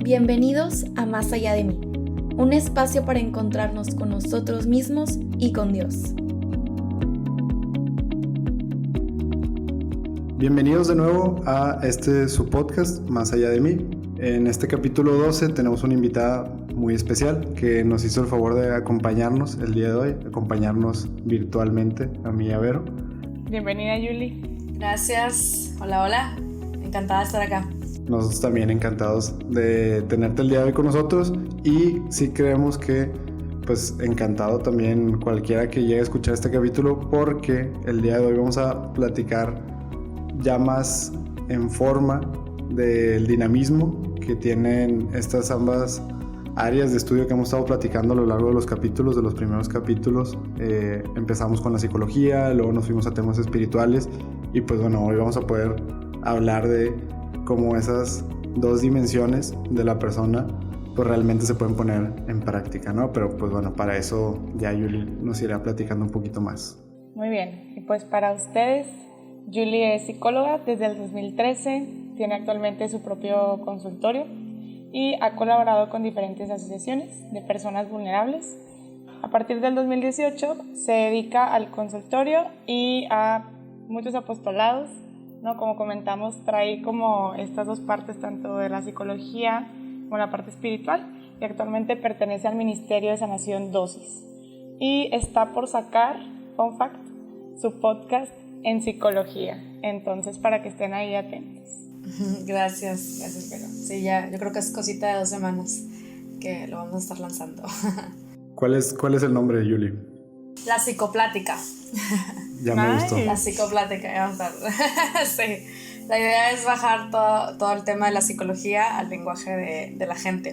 Bienvenidos a Más Allá de Mí, un espacio para encontrarnos con nosotros mismos y con Dios. Bienvenidos de nuevo a su podcast, Más Allá de Mí. En este capítulo 12 tenemos una invitada muy especial que nos hizo el favor de acompañarnos el día de hoy, acompañarnos virtualmente a mí y a Vero. Bienvenida, Yuli. Gracias. Hola. Encantada de estar acá. Nosotros también encantados de tenerte el día de hoy con nosotros y sí creemos que pues encantado también cualquiera que llegue a escuchar este capítulo, porque el día de hoy vamos a platicar ya más en forma del dinamismo que tienen estas ambas áreas de estudio que hemos estado platicando a lo largo de los capítulos, de los primeros capítulos. Empezamos con la psicología, luego nos fuimos a temas espirituales y pues bueno, hoy vamos a poder hablar de cómo esas dos dimensiones de la persona pues realmente se pueden poner en práctica, ¿no? Pero pues bueno, para eso ya Yuli nos irá platicando un poquito más. Muy bien, y pues para ustedes, Yuli es psicóloga desde el 2013, tiene actualmente su propio consultorio y ha colaborado con diferentes asociaciones de personas vulnerables. A partir del 2018 se dedica al consultorio y a muchos apostolados, ¿no? Como comentamos, trae como estas dos partes, tanto de la psicología como la parte espiritual, y actualmente pertenece al Ministerio de Sanación Dosis. Y está por sacar, fun fact, su podcast en psicología. Entonces, para que estén ahí atentos. Gracias, Vero. Sí, ya, yo creo que es cosita de 2 semanas que lo vamos a estar lanzando. ¿Cuál es el nombre de Yuli? La psicoplática. Ya me gustó. La psicoplática, ya vamos a ver. Sí. La idea es bajar todo el tema de la psicología al lenguaje de la gente.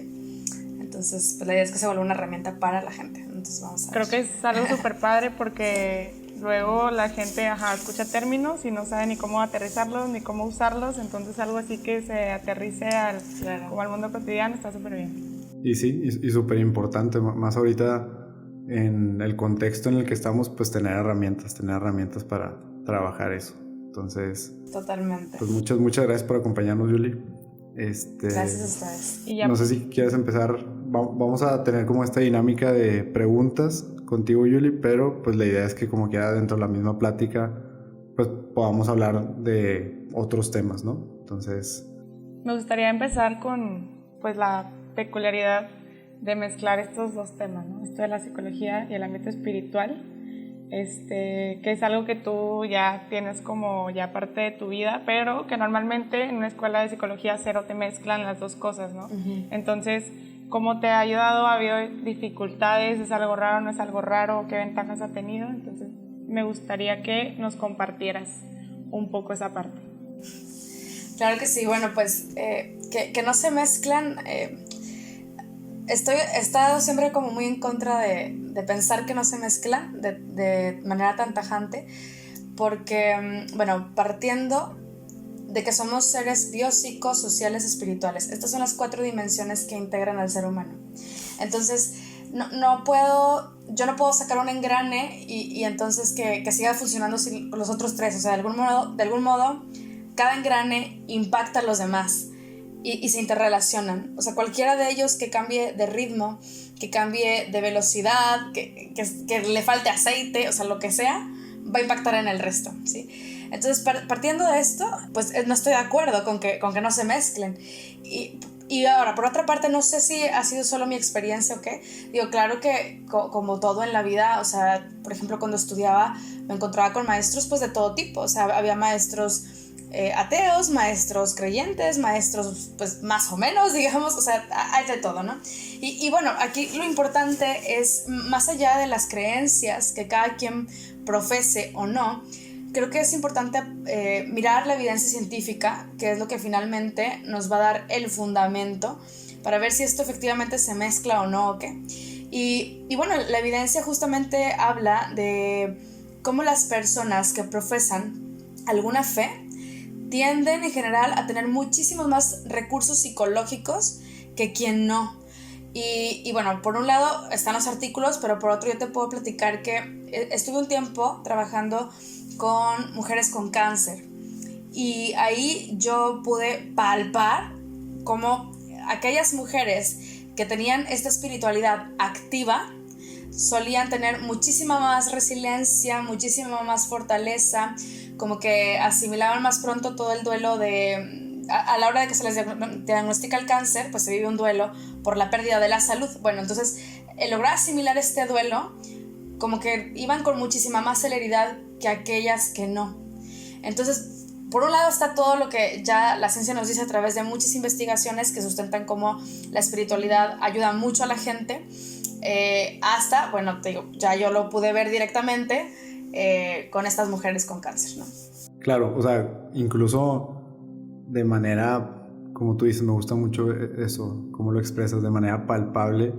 Entonces, pues la idea es que se vuelva una herramienta para la gente. Entonces, vamos a ver. Creo que es algo súper padre porque luego la gente escucha términos y no sabe ni cómo aterrizarlos ni cómo usarlos. Entonces, algo así que se aterrice como al mundo cotidiano está súper bien. Y sí, y súper importante, más ahorita en el contexto en el que estamos, pues tener herramientas para trabajar eso. Entonces, totalmente. Pues muchas gracias por acompañarnos, Yuli. Gracias a ustedes. No sé si quieres empezar. Vamos a tener como esta dinámica de preguntas contigo, Yuli, pero pues la idea es que como queda dentro de la misma plática, pues podamos hablar de otros temas, ¿no? Entonces, me gustaría empezar con pues la peculiaridad de mezclar estos dos temas, ¿no? Esto de la psicología y el ámbito espiritual, que es algo que tú ya tienes como ya parte de tu vida, pero que normalmente en una escuela de psicología cero te mezclan las dos cosas, ¿no? Uh-huh. Entonces, ¿cómo te ha ayudado? ¿Ha habido dificultades? ¿Es algo raro? ¿No es algo raro? ¿Qué ventajas ha tenido? Entonces, me gustaría que nos compartieras un poco esa parte. Claro que sí. Bueno, pues que no se mezclan. He estado siempre como muy en contra de pensar que no se mezcla de manera tan tajante, porque, bueno, partiendo de que somos seres biopsicos, sociales, espirituales. Estas son las 4 dimensiones que integran al ser humano. Entonces, yo no puedo sacar un engrane y entonces que siga funcionando sin los otros 3. O sea, de algún modo, cada engrane impacta a los demás. Y se interrelacionan. O sea, cualquiera de ellos que cambie de ritmo, que cambie de velocidad, que le falte aceite, o sea, lo que sea, va a impactar en el resto, ¿sí? Entonces, partiendo de esto, pues no estoy de acuerdo con que no se mezclen. Y ahora, por otra parte, no sé si ha sido solo mi experiencia o qué. Digo, claro que como todo en la vida, o sea, por ejemplo, cuando estudiaba, me encontraba con maestros pues de todo tipo. O sea, había maestros ateos, maestros creyentes, maestros pues más o menos, digamos, o sea, hay de todo, ¿no? Y bueno, aquí lo importante es, más allá de las creencias que cada quien profese o no, creo que es importante mirar la evidencia científica, que es lo que finalmente nos va a dar el fundamento para ver si esto efectivamente se mezcla o no, ¿ok? Y bueno, la evidencia justamente habla de cómo las personas que profesan alguna fe tienden en general a tener muchísimos más recursos psicológicos que quien no. Y bueno, por un lado están los artículos, pero por otro yo te puedo platicar que estuve un tiempo trabajando con mujeres con cáncer y ahí yo pude palpar cómo aquellas mujeres que tenían esta espiritualidad activa solían tener muchísima más resiliencia, muchísima más fortaleza, como que asimilaban más pronto todo el duelo de... A la hora de que se les diagnostica el cáncer, pues se vive un duelo por la pérdida de la salud. Bueno, entonces, el lograr asimilar este duelo, como que iban con muchísima más celeridad que aquellas que no. Entonces, por un lado está todo lo que ya la ciencia nos dice a través de muchas investigaciones que sustentan cómo la espiritualidad ayuda mucho a la gente, hasta, bueno, te digo, ya yo lo pude ver directamente con estas mujeres con cáncer, ¿no? Claro, o sea, incluso de manera, como tú dices, me gusta mucho eso, cómo lo expresas, de manera palpable,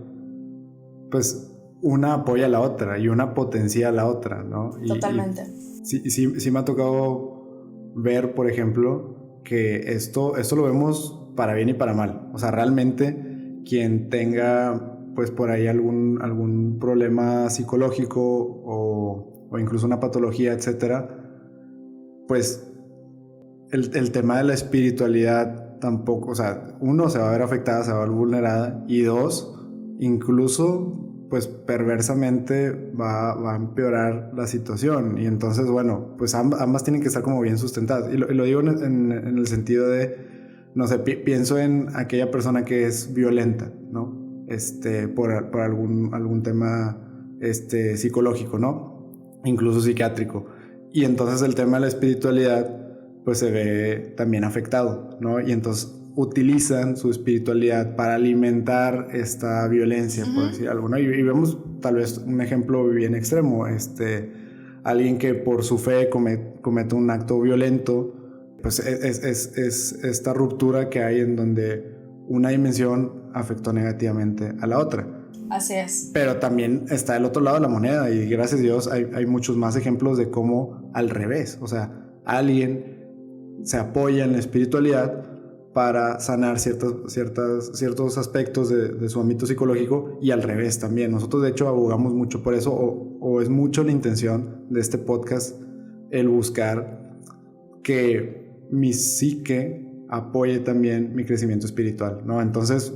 pues una apoya a la otra y una potencia a la otra, ¿no? Totalmente. Sí me ha tocado ver, por ejemplo, que esto lo vemos para bien y para mal. O sea, realmente quien tenga, pues por ahí algún problema psicológico o incluso una patología, etcétera, pues el tema de la espiritualidad tampoco, o sea, uno, se va a ver afectada, se va a ver vulnerada, y dos, incluso pues perversamente va a empeorar la situación. Y entonces, bueno, pues ambas tienen que estar como bien sustentadas. Y lo digo en el sentido de, no sé, pienso en aquella persona que es violenta, ¿no? Por algún tema psicológico, ¿no? Incluso psiquiátrico. Y entonces el tema de la espiritualidad pues se ve también afectado, ¿no? Y entonces utilizan su espiritualidad para alimentar esta violencia, por decir algo, ¿no? Y vemos tal vez un ejemplo bien extremo, alguien que por su fe comete un acto violento, pues es esta ruptura que hay en donde una dimensión afectó negativamente a la otra. Así es. Pero también está el otro lado de la moneda, y gracias a Dios hay muchos más ejemplos de cómo al revés, o sea, alguien se apoya en la espiritualidad para sanar ciertos aspectos de su ámbito psicológico, y al revés también. Nosotros de hecho abogamos mucho por eso, o es mucho la intención de este podcast el buscar que mi psique apoye también mi crecimiento espiritual, ¿no? Entonces,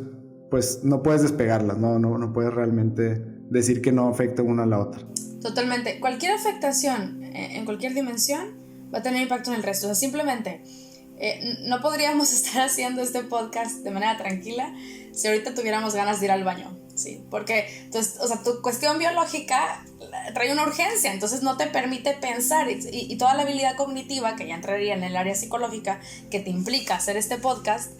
pues no puedes despegarlas, no puedes realmente decir que no afecta una a la otra. Totalmente. Cualquier afectación en cualquier dimensión va a tener impacto en el resto. O sea, simplemente no podríamos estar haciendo este podcast de manera tranquila si ahorita tuviéramos ganas de ir al baño, ¿sí? Porque entonces, o sea, tu cuestión biológica trae una urgencia, entonces no te permite pensar, y toda la habilidad cognitiva que ya entraría en el área psicológica que te implica hacer este podcast,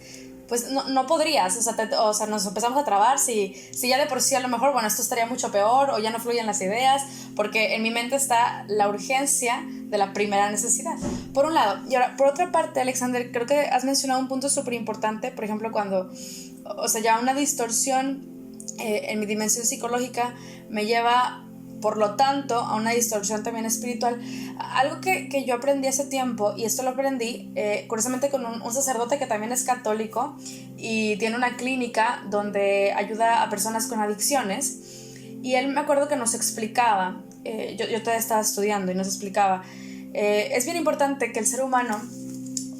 pues no podrías, o sea, nos empezamos a trabar si ya de por sí a lo mejor, bueno, esto estaría mucho peor, o ya no fluyen las ideas, porque en mi mente está la urgencia de la primera necesidad, por un lado. Y ahora, por otra parte, Alexander, creo que has mencionado un punto súper importante, por ejemplo, cuando, o sea, ya una distorsión en mi dimensión psicológica me lleva, por lo tanto, a una distorsión también espiritual. Algo que yo aprendí hace tiempo, y esto lo aprendí curiosamente con un sacerdote que también es católico y tiene una clínica donde ayuda a personas con adicciones, y él, me acuerdo que nos explicaba, yo todavía estaba estudiando y nos explicaba, es bien importante que el ser humano,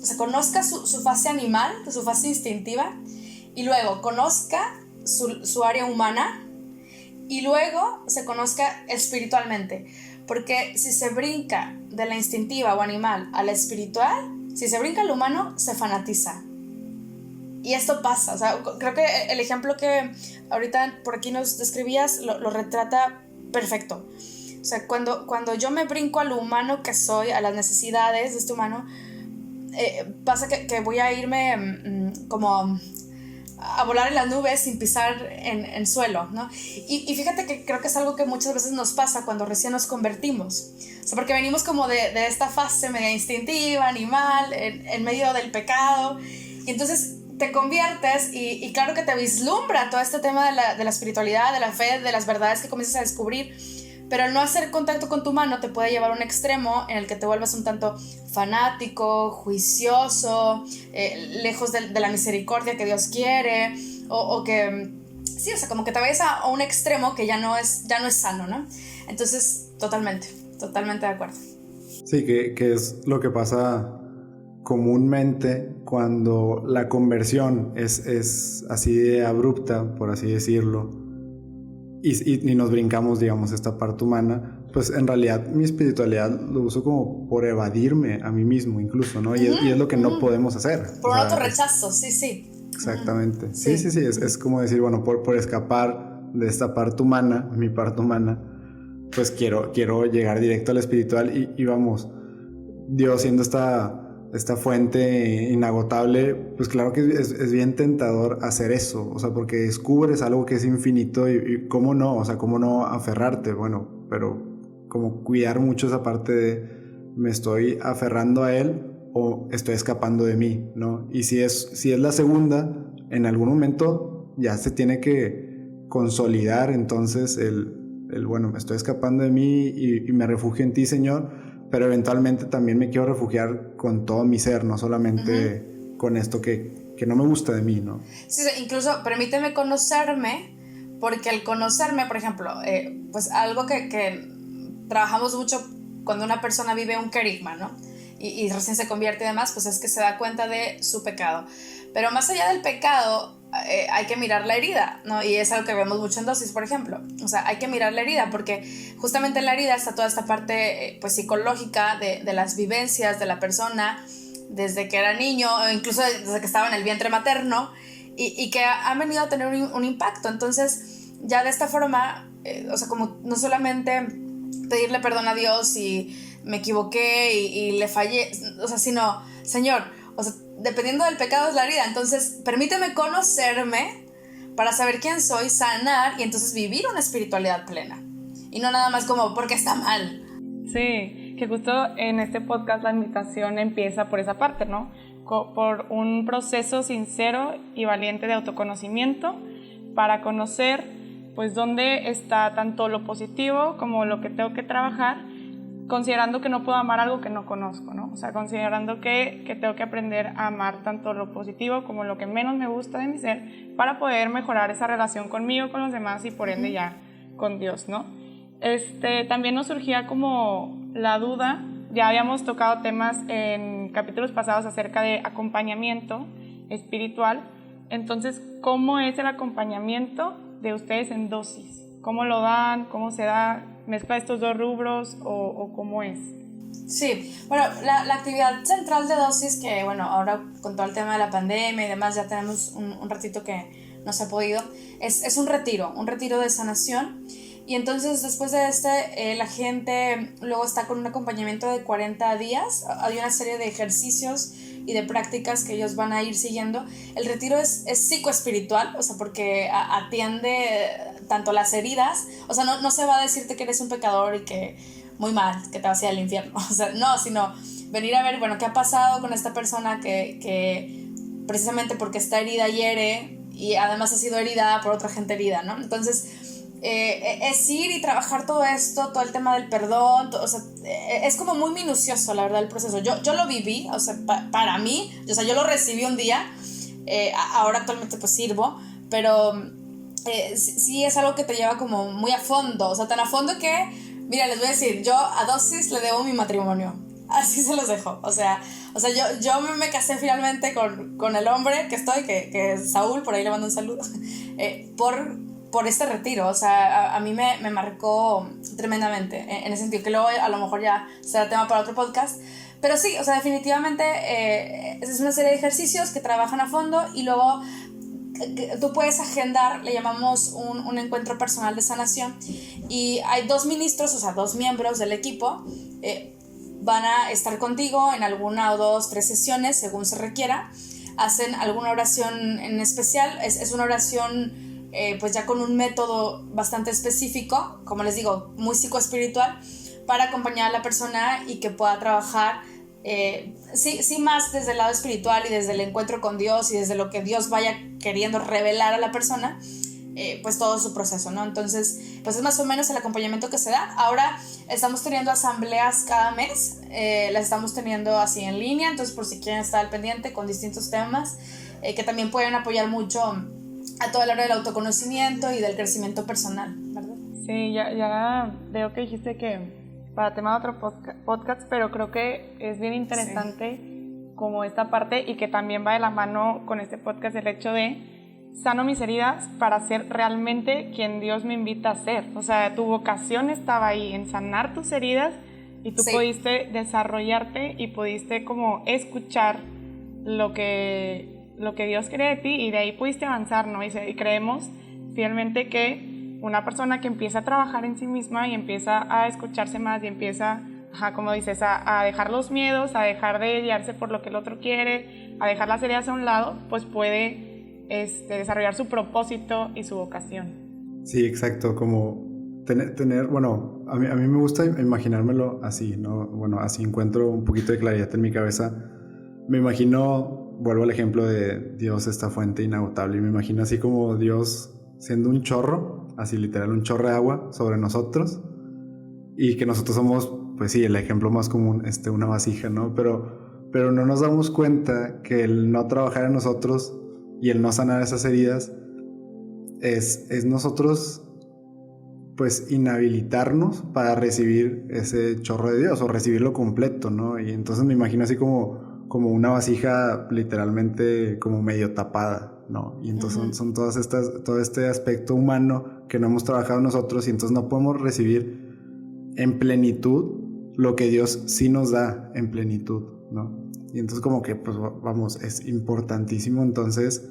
o sea, conozca su fase animal, su fase instintiva, y luego conozca su área humana, y luego se conozca espiritualmente, porque si se brinca de la instintiva o animal a la espiritual, si se brinca al humano, se fanatiza. Y esto pasa, o sea, creo que el ejemplo que ahorita por aquí nos describías lo retrata perfecto. O sea, cuando yo me brinco a lo humano que soy, a las necesidades de este humano, pasa que voy a irme como a volar en las nubes sin pisar en suelo, ¿no? Y fíjate que creo que es algo que muchas veces nos pasa cuando recién nos convertimos. O sea, porque venimos como de esta fase media instintiva, animal, en medio del pecado, y entonces te conviertes y claro que te vislumbra todo este tema de la espiritualidad, de la fe, de las verdades que comienzas a descubrir, pero el no hacer contacto con tu mano te puede llevar a un extremo en el que te vuelvas un tanto fanático, juicioso, lejos de la misericordia que Dios quiere, o que, sí, o sea, como que te vayas a un extremo que ya no es sano, ¿no? Entonces, totalmente de acuerdo. Sí, que es lo que pasa comúnmente cuando la conversión es así de abrupta, por así decirlo, y nos brincamos, digamos, esta parte humana, pues en realidad mi espiritualidad lo uso como por evadirme a mí mismo incluso, ¿no? Y es lo que no podemos hacer. Por un autorrechazo, sí. Exactamente. Sí. Es como decir, bueno, por escapar de esta parte humana, mi parte humana, pues quiero llegar directo al espiritual y vamos, Dios siendo esta fuente inagotable, pues claro que es bien tentador hacer eso, o sea, porque descubres algo que es infinito y cómo no, o sea, cómo no aferrarte, bueno, pero como cuidar mucho esa parte de me estoy aferrando a Él o estoy escapando de mí, ¿no? Y si es la segunda, en algún momento ya se tiene que consolidar entonces bueno, me estoy escapando de mí y me refugio en ti, Señor, pero eventualmente también me quiero refugiar con todo mi ser, no solamente con esto que no me gusta de mí, ¿no? Sí, incluso permíteme conocerme, porque al conocerme, por ejemplo, pues algo que trabajamos mucho cuando una persona vive un querigma, ¿no? Y recién se convierte y demás, pues es que se da cuenta de su pecado. Pero más allá del pecado, hay que mirar la herida, ¿no? Y es algo que vemos mucho en Dosis, por ejemplo. O sea, hay que mirar la herida porque justamente en la herida está toda esta parte pues psicológica de las vivencias de la persona desde que era niño, o incluso desde que estaba en el vientre materno, y que han venido a tener un impacto. Entonces, ya de esta forma, o sea, como no solamente pedirle perdón a Dios y me equivoqué y le fallé, o sea, sino, Señor, o sea, dependiendo del pecado es la herida, entonces permíteme conocerme para saber quién soy, sanar y entonces vivir una espiritualidad plena y no nada más como porque está mal. Sí, que justo en este podcast la invitación empieza por esa parte, ¿no? Por un proceso sincero y valiente de autoconocimiento para conocer pues dónde está tanto lo positivo como lo que tengo que trabajar, considerando que no puedo amar algo que no conozco, ¿no? O sea, considerando que tengo que aprender a amar tanto lo positivo como lo que menos me gusta de mi ser para poder mejorar esa relación conmigo, con los demás y por ende ya con Dios, ¿no? También nos surgía como la duda, ya habíamos tocado temas en capítulos pasados acerca de acompañamiento espiritual, entonces, ¿cómo es el acompañamiento de ustedes en Dosis? ¿Cómo lo dan? ¿Cómo se da? ¿Mezcla estos dos rubros o cómo es? Sí, bueno, la actividad central de Dosis, que bueno, ahora con todo el tema de la pandemia y demás ya tenemos un ratito que no se ha podido, es un retiro de sanación. Y entonces después de la gente luego está con un acompañamiento de 40 días, hay una serie de ejercicios y de prácticas que ellos van a ir siguiendo. El retiro es psicoespiritual, o sea, porque atiende tanto las heridas, o sea, no se va a decirte que eres un pecador y que muy mal, que te vas a ir al infierno, o sea, no, sino venir a ver, bueno, qué ha pasado con esta persona que precisamente porque está herida hiere y además ha sido herida por otra gente herida, ¿no? Entonces, es ir y trabajar todo esto, todo el tema del perdón, o sea, es como muy minucioso, la verdad, el proceso. Yo lo viví, o sea, para mí, o sea, yo lo recibí un día, ahora actualmente pues sirvo, pero sí es algo que te lleva como muy a fondo, o sea, tan a fondo que, mira, les voy a decir, yo a Dosis le debo mi matrimonio, así se los dejo, o sea yo me casé finalmente con el hombre que estoy, que es Saúl, por ahí le mando un saludo, por este retiro, o sea, a mí me marcó tremendamente, en ese sentido, que luego a lo mejor ya será tema para otro podcast, pero sí, o sea, definitivamente es una serie de ejercicios que trabajan a fondo y luego tú puedes agendar, le llamamos un encuentro personal de sanación, y hay 2 ministros, o sea, 2 miembros del equipo, van a estar contigo en alguna o 2, 3 sesiones, según se requiera, hacen alguna oración en especial, es una oración pues ya con un método bastante específico, como les digo, muy psicoespiritual, para acompañar a la persona y que pueda trabajar sí más desde el lado espiritual y desde el encuentro con Dios y desde lo que Dios vaya queriendo revelar a la persona, pues todo su proceso, ¿no? Entonces, pues es más o menos el acompañamiento que se da. Ahora estamos teniendo asambleas cada mes, las estamos teniendo así en línea, entonces por si quieren estar al pendiente con distintos temas que también pueden apoyar mucho a toda la hora del autoconocimiento y del crecimiento personal, ¿verdad? Sí, ya veo que dijiste que para tema de otro podcast, pero creo que es bien interesante como esta parte, y que también va de la mano con este podcast, el hecho de sano mis heridas para ser realmente quien Dios me invita a ser. O sea, tu vocación estaba ahí, en sanar tus heridas, y tú pudiste desarrollarte y pudiste como escuchar lo que Dios quería de ti, y de ahí pudiste avanzar, ¿no? Y creemos fielmente que una persona que empieza a trabajar en sí misma y empieza a escucharse más y empieza, como dices, a dejar los miedos, a dejar de guiarse por lo que el otro quiere, a dejar las heridas a un lado, pues puede desarrollar su propósito y su vocación. Sí, exacto, como tener, bueno, a mí me gusta imaginármelo así, ¿no? Bueno, así encuentro un poquito de claridad en mi cabeza. Me imagino, vuelvo al ejemplo de Dios, esta fuente inagotable, y me imagino así como Dios siendo un chorro, así literal un chorro de agua sobre nosotros, y que nosotros somos, pues sí, el ejemplo más común, una vasija, ¿no? Pero no nos damos cuenta que el no trabajar en nosotros y el no sanar esas heridas es nosotros, pues, inhabilitarnos para recibir ese chorro de Dios o recibirlo completo, ¿no? Y entonces me imagino así como una vasija literalmente como medio tapada, ¿no? Y entonces son todo este aspecto humano que no hemos trabajado nosotros, y entonces no podemos recibir en plenitud lo que Dios sí nos da en plenitud, ¿no? Y entonces como que, pues vamos, es importantísimo entonces,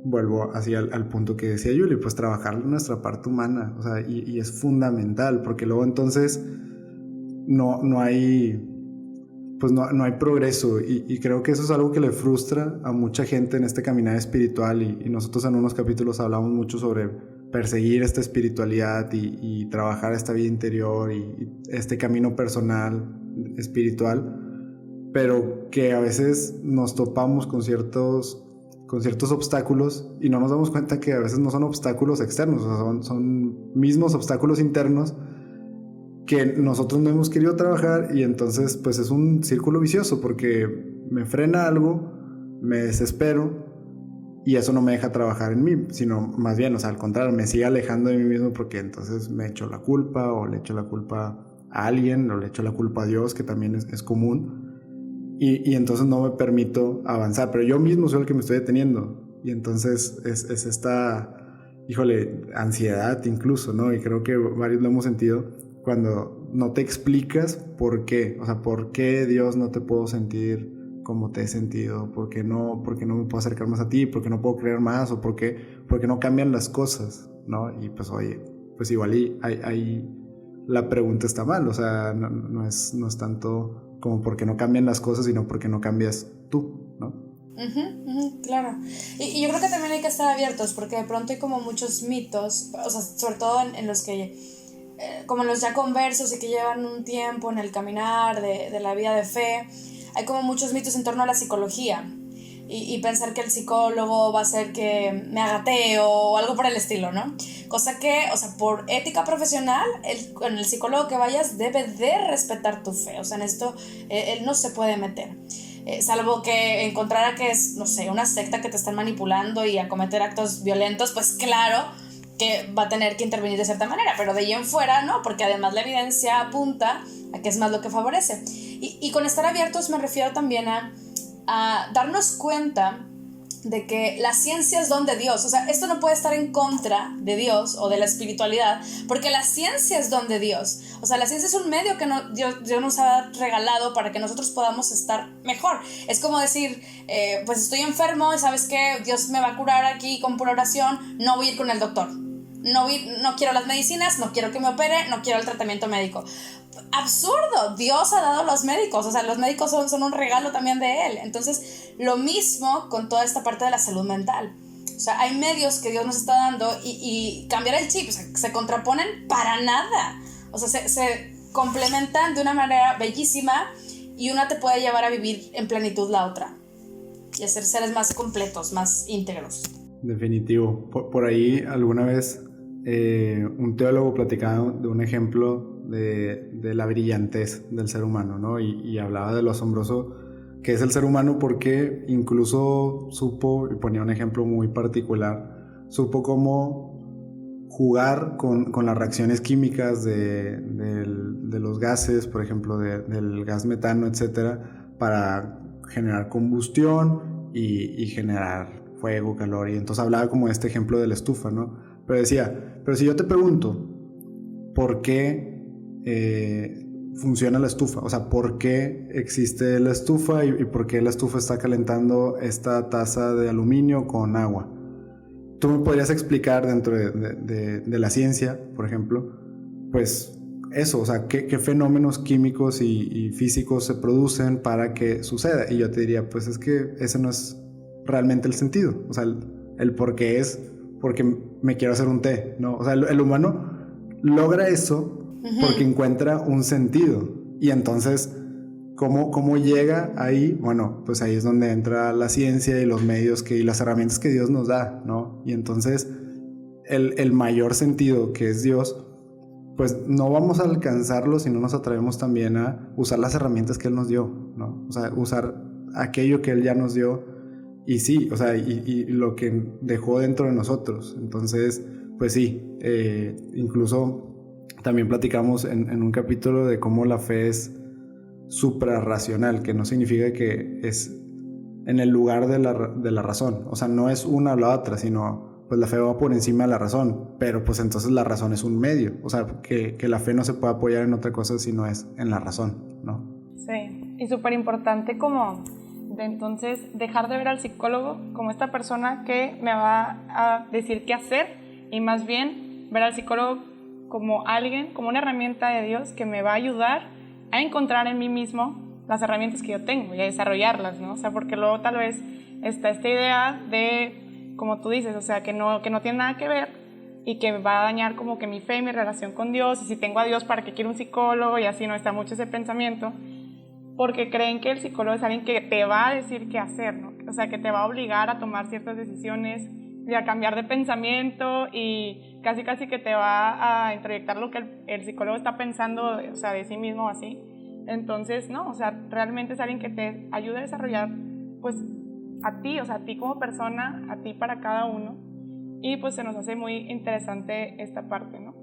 vuelvo así al punto que decía Yuli, pues trabajar nuestra parte humana, o sea, y es fundamental, porque luego entonces no hay progreso, y creo que eso es algo que le frustra a mucha gente en este caminar espiritual, y nosotros en unos capítulos hablamos mucho sobre perseguir esta espiritualidad y trabajar esta vida interior y este camino personal espiritual, pero que a veces nos topamos con ciertos obstáculos y no nos damos cuenta que a veces no son obstáculos externos, o sea, son mismos obstáculos internos que nosotros no hemos querido trabajar, y entonces pues es un círculo vicioso, porque me frena algo, me desespero, y eso no me deja trabajar en mí, sino más bien, o sea, al contrario, me sigue alejando de mí mismo, porque entonces me echo la culpa, o le echo la culpa a alguien, o le echo la culpa a Dios, que también es común, y entonces no me permito avanzar, pero yo mismo soy el que me estoy deteniendo, y entonces es esta, ansiedad incluso, ¿no? Y creo que varios lo hemos sentido, cuando no te explicas por qué, o sea, por qué Dios no te puedo sentir como te he sentido, por qué no me puedo acercar más a ti, por qué no puedo creer más, o por qué no cambian las cosas, ¿no? Y pues oye, pues igual ahí la pregunta está mal, o sea, no es tanto como por qué no cambian las cosas, sino por qué no cambias tú, ¿no? Claro, y yo creo que también hay que estar abiertos, porque de pronto hay como muchos mitos, o sea, sobre todo en los que como los ya conversos y que llevan un tiempo en el caminar de la vida de fe, hay como muchos mitos en torno a la psicología, y pensar que el psicólogo va a hacer que me haga ateo o algo por el estilo, ¿no? Cosa que, o sea, por ética profesional, con el psicólogo que vayas debe de respetar tu fe, o sea, en esto él no se puede meter. Salvo que encontrara que es, no sé, una secta que te están manipulando y a cometer actos violentos, pues claro que va a tener que intervenir de cierta manera, pero de ahí en fuera no, porque además la evidencia apunta a que es más lo que favorece. Y con estar abiertos me refiero también a darnos cuenta de que la ciencia es don de Dios. O sea, esto no puede estar en contra de Dios o de la espiritualidad, porque la ciencia es don de Dios. O sea, la ciencia es un medio que Dios nos ha regalado para que nosotros podamos estar mejor. Es como decir, pues estoy enfermo y ¿sabes qué? Dios me va a curar aquí con pura oración, no voy a ir con el doctor. No quiero las medicinas, no quiero que me opere, no quiero el tratamiento médico. Absurdo, Dios ha dado los médicos, o sea, los médicos son un regalo también de Él. Entonces, lo mismo con toda esta parte de la salud mental. O sea, hay medios que Dios nos está dando y cambiar el chip, o sea, se contraponen para nada. O sea, se complementan de una manera bellísima, y una te puede llevar a vivir en plenitud la otra y a ser seres más completos, más íntegros. Definitivo. Por ahí alguna vez un teólogo platicaba de un ejemplo de la brillantez del ser humano, ¿no? Y hablaba de lo asombroso que es el ser humano, porque incluso supo, y ponía un ejemplo muy particular, supo cómo jugar con las reacciones químicas de los gases, por ejemplo, del gas metano, etcétera, para generar combustión y generar fuego, calor. Y entonces hablaba como de este ejemplo de la estufa, ¿no? Pero decía, pero si yo te pregunto, ¿por qué funciona la estufa? O sea, ¿por qué existe la estufa y por qué la estufa está calentando esta taza de aluminio con agua? ¿Tú me podrías explicar dentro de la ciencia, por ejemplo, pues eso, o sea, qué fenómenos químicos y físicos se producen para que suceda? Y yo te diría, pues es que ese no es realmente el sentido. O sea, el por qué es porque me quiero hacer un té, ¿no? O sea, el humano logra eso porque encuentra un sentido. Y entonces, ¿cómo llega ahí? Bueno, pues ahí es donde entra la ciencia y los medios y las herramientas que Dios nos da, ¿no? Y entonces, el mayor sentido que es Dios, pues no vamos a alcanzarlo si no nos atrevemos también a usar las herramientas que Él nos dio, ¿no? O sea, usar aquello que Él ya nos dio y sí, o sea, y lo que dejó dentro de nosotros. Entonces, pues sí, incluso también platicamos en un capítulo de cómo la fe es suprarracional, que no significa que es en el lugar de la razón. O sea, no es una o la otra, sino pues la fe va por encima de la razón, pero pues entonces la razón es un medio. O sea, que la fe no se puede apoyar en otra cosa si no es en la razón, ¿no? Sí, y súper importante como de entonces dejar de ver al psicólogo como esta persona que me va a decir qué hacer y más bien ver al psicólogo como alguien, como una herramienta de Dios que me va a ayudar a encontrar en mí mismo las herramientas que yo tengo y a desarrollarlas, ¿no? O sea, porque luego tal vez está esta idea de, como tú dices, o sea, que no tiene nada que ver y que va a dañar como que mi fe y mi relación con Dios, y si tengo a Dios, ¿para qué quiero un psicólogo? Y así no está mucho ese pensamiento, porque creen que el psicólogo es alguien que te va a decir qué hacer, ¿no? O sea, que te va a obligar a tomar ciertas decisiones y a cambiar de pensamiento y casi que te va a introyectar lo que el psicólogo está pensando, o sea, de sí mismo o así. Entonces, no, o sea, realmente es alguien que te ayuda a desarrollar, pues, a ti, o sea, a ti como persona, a ti para cada uno, y pues se nos hace muy interesante esta parte, ¿no?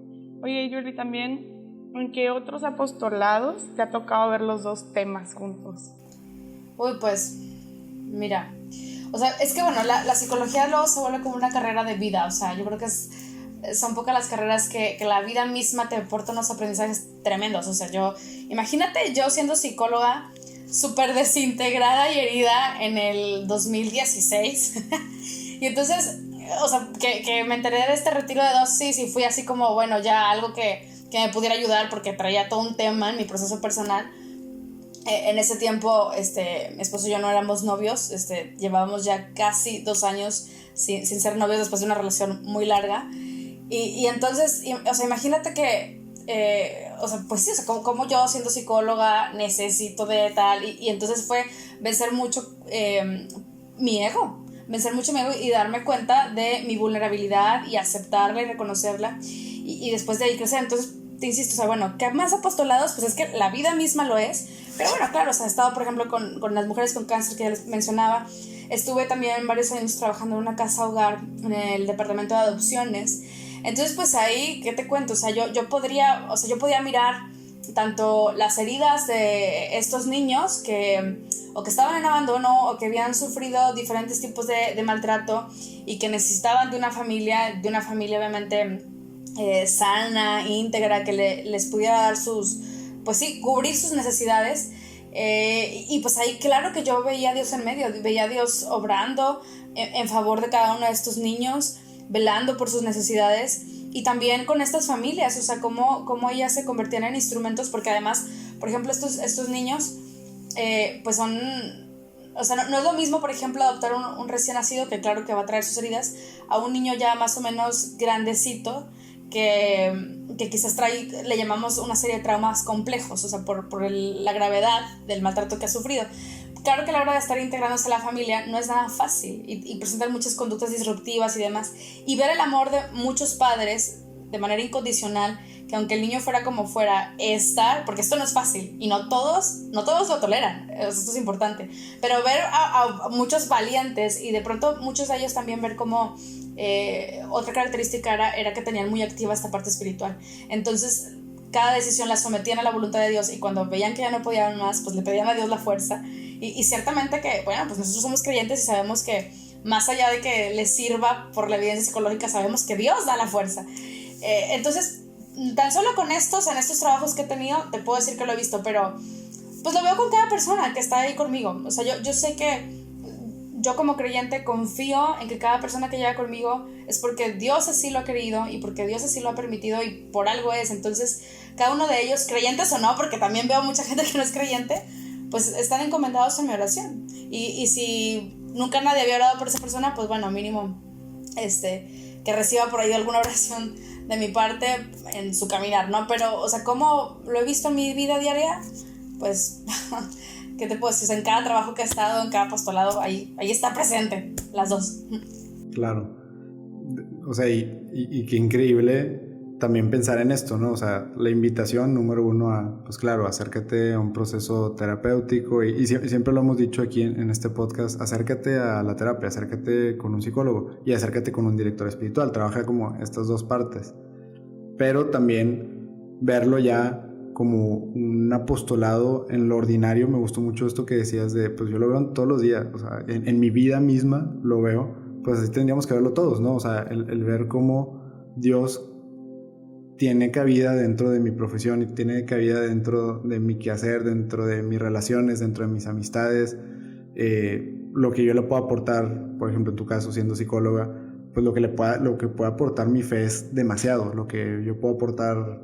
Oye, Yuli, también, ¿en qué otros apostolados te ha tocado ver los dos temas juntos? Uy, pues, mira, o sea, es que bueno, la psicología luego se vuelve como una carrera de vida, o sea, yo creo que son pocas las carreras que la vida misma te aporta unos aprendizajes tremendos. O sea, imagínate yo siendo psicóloga súper desintegrada y herida en el 2016 y entonces, o sea, que me enteré de este retiro de dosis y fui así como, bueno, ya algo que me pudiera ayudar porque traía todo un tema en mi proceso personal. En ese tiempo, mi esposo y yo no éramos novios, llevábamos ya casi 2 años sin ser novios después de una relación muy larga. Y entonces, o sea, imagínate que, o sea, pues sí, o sea, como yo siendo psicóloga necesito de tal, y entonces fue vencer mucho mi ego y darme cuenta de mi vulnerabilidad y aceptarla y reconocerla y después de ahí crecer. Entonces, te insisto, o sea, bueno, ¿qué más apostolados? Pues es que la vida misma lo es, pero bueno, claro, o sea, he estado, por ejemplo, con las mujeres con cáncer que ya les mencionaba. Estuve también varios años trabajando en una casa hogar en el departamento de adopciones. Entonces, pues ahí, ¿qué te cuento? O sea, yo podía mirar tanto las heridas de estos niños que o que estaban en abandono o que habían sufrido diferentes tipos de maltrato y que necesitaban de una familia obviamente sana, íntegra, que les pudiera dar pues sí, cubrir sus necesidades. Y pues ahí claro que yo veía a Dios en medio, veía a Dios obrando en favor de cada uno de estos niños, velando por sus necesidades, y también con estas familias, o sea, cómo ellas se convertían en instrumentos, porque además, por ejemplo, estos niños, pues son, o sea, no es lo mismo, por ejemplo, adoptar un recién nacido, que claro que va a traer sus heridas, a un niño ya más o menos grandecito, que quizás le llamamos una serie de traumas complejos, o sea, por la gravedad del maltrato que ha sufrido. Claro que a la hora de estar integrándose a la familia no es nada fácil y presentan muchas conductas disruptivas y demás. Y ver el amor de muchos padres de manera incondicional, que aunque el niño fuera como fuera, porque esto no es fácil y no todos lo toleran, esto es importante, pero ver a muchos valientes y de pronto muchos de ellos también ver cómo otra característica era que tenían muy activa esta parte espiritual. Entonces cada decisión la sometían a la voluntad de Dios, y cuando veían que ya no podían más, pues le pedían a Dios la fuerza, Y ciertamente que, bueno, pues nosotros somos creyentes y sabemos que más allá de que les sirva por la evidencia psicológica, sabemos que Dios da la fuerza. Entonces, tan solo con en estos trabajos que he tenido, te puedo decir que lo he visto, pero pues lo veo con cada persona que está ahí conmigo. O sea, yo sé que yo como creyente confío en que cada persona que llega conmigo es porque Dios así lo ha querido y porque Dios así lo ha permitido y por algo es. Entonces, cada uno de ellos, creyentes o no, porque también veo mucha gente que no es creyente, pues están encomendados en mi oración. Y si nunca nadie había orado por esa persona, pues bueno, mínimo que reciba por ahí alguna oración de mi parte en su caminar, ¿no? Pero, o sea, ¿cómo lo he visto en mi vida diaria? Pues, ¿qué te puedo decir? O sea, en cada trabajo que he estado, en cada apostolado, ahí está presente, las dos. Claro. O sea, y qué increíble también pensar en esto, ¿no? O sea, la invitación número uno a, pues claro, acércate a un proceso terapéutico y siempre lo hemos dicho aquí en este podcast, acércate a la terapia, acércate con un psicólogo y acércate con un director espiritual, trabaja como estas dos partes, pero también verlo ya como un apostolado en lo ordinario. Me gustó mucho esto que decías de, pues yo lo veo todos los días, o sea, en mi vida misma lo veo, pues así tendríamos que verlo todos, ¿no? O sea, el ver cómo Dios tiene cabida dentro de mi profesión y tiene cabida dentro de mi quehacer, dentro de mis relaciones, dentro de mis amistades, lo que yo le puedo aportar, por ejemplo en tu caso siendo psicóloga, pues lo que pueda aportar mi fe es demasiado, lo que yo puedo aportar,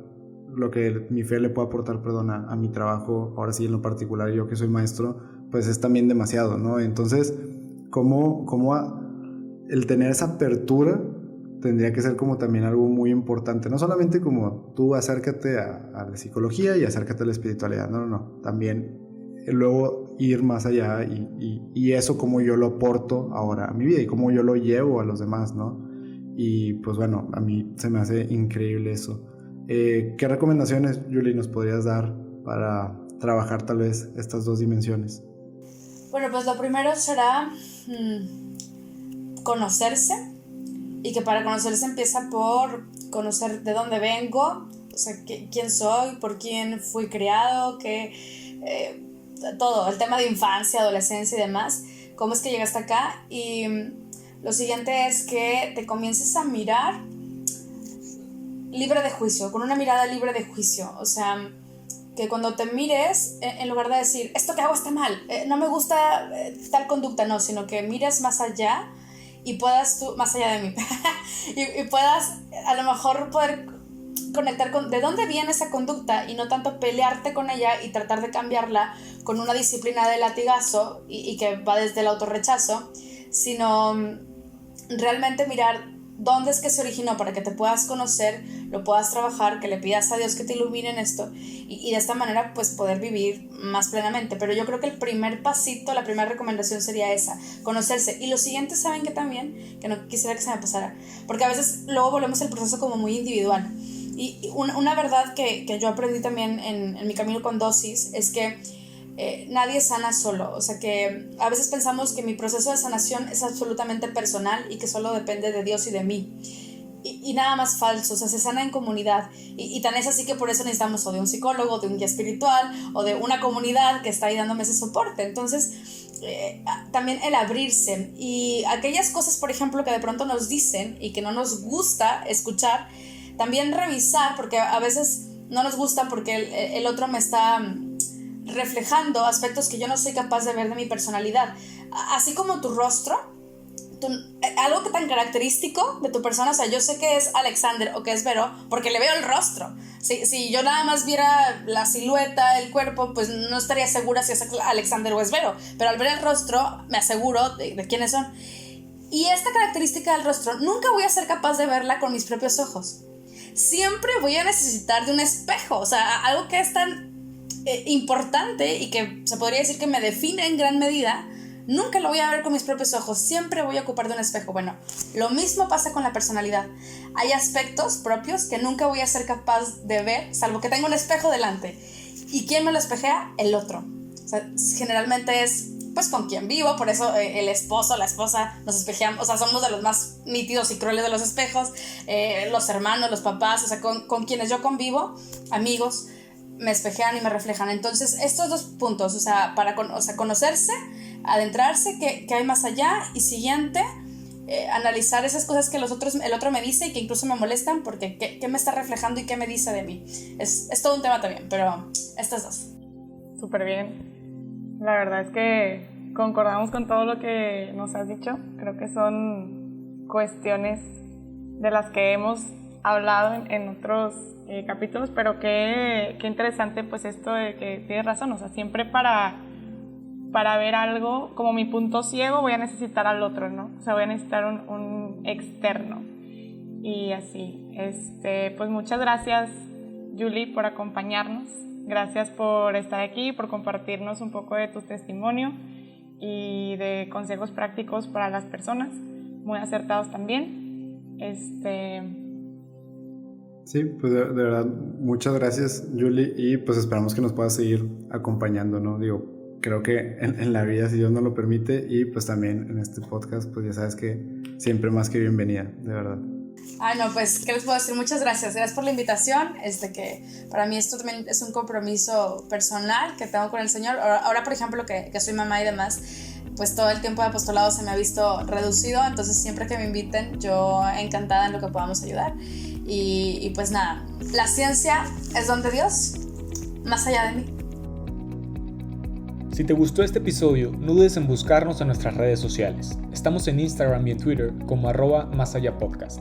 lo que mi fe le puede aportar, perdón, a mi trabajo, ahora sí en lo particular yo que soy maestro, pues es también demasiado, ¿no? Entonces, ¿cómo el tener esa apertura tendría que ser como también algo muy importante, no solamente como tú acércate a la psicología y acércate a la espiritualidad, no, también luego ir más allá y eso como yo lo aporto ahora a mi vida y como yo lo llevo a los demás, ¿no? Y pues bueno, a mí se me hace increíble eso. ¿Qué recomendaciones, Julie, nos podrías dar para trabajar tal vez estas dos dimensiones? Bueno, pues lo primero será conocerse. Y que para conocerse empieza por conocer de dónde vengo, o sea, quién soy, por quién fui criado, todo, el tema de infancia, adolescencia y demás, cómo es que llegaste acá. Y lo siguiente es que te comiences a mirar libre de juicio, con una mirada libre de juicio. O sea, que cuando te mires, en lugar de decir, esto que hago está mal, no me gusta tal conducta, no, sino que mires más allá y puedas tú, más allá de mí, y puedas a lo mejor poder conectar con de dónde viene esa conducta y no tanto pelearte con ella y tratar de cambiarla con una disciplina de latigazo y que va desde el autorrechazo, sino realmente mirar dónde es que se originó para que te puedas conocer, lo puedas trabajar, que le pidas a Dios que te ilumine en esto y de esta manera pues poder vivir más plenamente. Pero yo creo que el primer pasito, la primera recomendación sería esa, conocerse. Y lo siguiente, ¿saben qué también? Que no quisiera que se me pasara, porque a veces luego volvemos el proceso como muy individual. Y una verdad que yo aprendí también en mi camino con Dosis es que nadie sana solo. O sea que a veces pensamos que mi proceso de sanación es absolutamente personal y que solo depende de Dios y de mí y nada más falso. O sea, se sana en comunidad y tan es así que por eso necesitamos o de un psicólogo, de un guía espiritual o de una comunidad que está ahí dándome ese soporte. Entonces también el abrirse y aquellas cosas, por ejemplo, que de pronto nos dicen y que no nos gusta escuchar, también revisar, porque a veces no nos gusta porque el otro me está reflejando aspectos que yo no soy capaz de ver de mi personalidad, así como tu rostro, algo que tan característico de tu persona. O sea, yo sé que es Alexander o que es Vero porque le veo el rostro. Si yo nada más viera la silueta, el cuerpo, pues no estaría segura si es Alexander o es Vero, pero al ver el rostro me aseguro de quiénes son. Y esta característica del rostro nunca voy a ser capaz de verla con mis propios ojos. Siempre voy a necesitar de un espejo. O sea, algo que es tan importante y que se podría decir que me define en gran medida, nunca lo voy a ver con mis propios ojos, siempre voy a ocupar de un espejo. Bueno, lo mismo pasa con la personalidad. Hay aspectos propios que nunca voy a ser capaz de ver, salvo que tenga un espejo delante. ¿Y quién me lo espejea? El otro. O sea, generalmente es pues con quien vivo, por eso el esposo, la esposa nos espejeamos, o sea, somos de los más nítidos y crueles de los espejos, los hermanos, los papás, o sea, con quienes yo convivo, amigos, me espejean y me reflejan. Entonces, estos dos puntos, o sea, conocerse, adentrarse, qué hay más allá, y siguiente, analizar esas cosas que el otro me dice y que incluso me molestan, porque qué me está reflejando y qué me dice de mí. Es todo un tema también, pero estas dos. Súper bien. La verdad es que concordamos con todo lo que nos has dicho. Creo que son cuestiones de las que hemos hablado en otros capítulos, pero qué interesante pues esto de que tienes razón. O sea, siempre para ver algo, como mi punto ciego, voy a necesitar al otro, ¿no? O sea, voy a necesitar un externo. Y así, pues muchas gracias, Julie, por acompañarnos. Gracias por estar aquí, por compartirnos un poco de tu testimonio y de consejos prácticos para las personas, muy acertados también. Sí, pues de verdad, muchas gracias, Julie, y pues esperamos que nos puedas seguir acompañando, ¿no? Digo, creo que en la vida, si Dios nos lo permite, y pues también en este podcast, pues ya sabes que siempre más que bienvenida, de verdad. Ay, no, pues, ¿qué les puedo decir? Muchas gracias. Gracias por la invitación. Que para mí esto también es un compromiso personal que tengo con el Señor. Ahora, por ejemplo, que soy mamá y demás, pues todo el tiempo de apostolado se me ha visto reducido. Entonces, siempre que me inviten, yo encantada en lo que podamos ayudar. Y pues nada, la ciencia es don de Dios, más allá de mí. Si te gustó este episodio, no dudes en buscarnos en nuestras redes sociales. Estamos en Instagram y en Twitter como @masallapodcast.